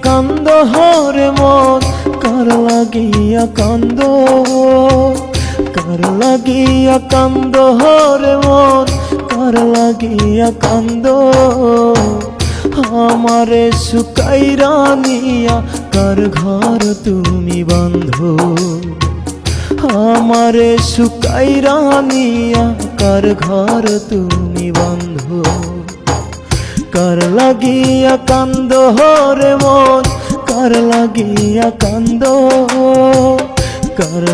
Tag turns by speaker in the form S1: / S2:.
S1: কান্দ হরে মন, কার লাগিয়া কান্দ, কার লাগিয়া কান্দ হরে মন, কার লাগিয়া কান্দ। আমারে শুকাইরা নিয়া কার ঘর তুমি বাঁধো, আমারে শুকাইরা নিয়া কার ঘর তুমি বাঁধো। কার লাগিয়া কান্দ হরে মন, কার লাগিয়া কান্দ, কার